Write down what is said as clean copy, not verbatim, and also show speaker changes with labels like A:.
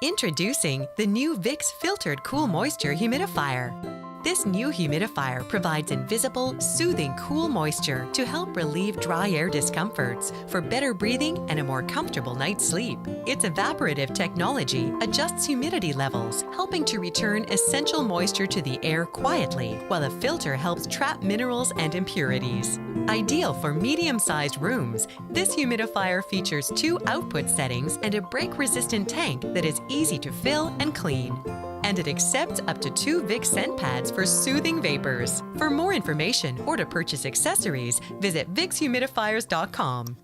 A: Introducing the new Vicks Filtered Cool Moisture Humidifier. This new humidifier provides invisible, soothing cool moisture to help relieve dry air discomforts for better breathing and a more comfortable night's sleep. Its evaporative technology adjusts humidity levels, helping to return essential moisture to the air quietly, while the filter helps trap minerals and impurities. Ideal for medium-sized rooms, this humidifier features 2 output settings and a break-resistant tank that is easy to fill and clean. And it accepts up to 2 Vicks scent pads for soothing vapors. For more information or to purchase accessories, visit VicksHumidifiers.com.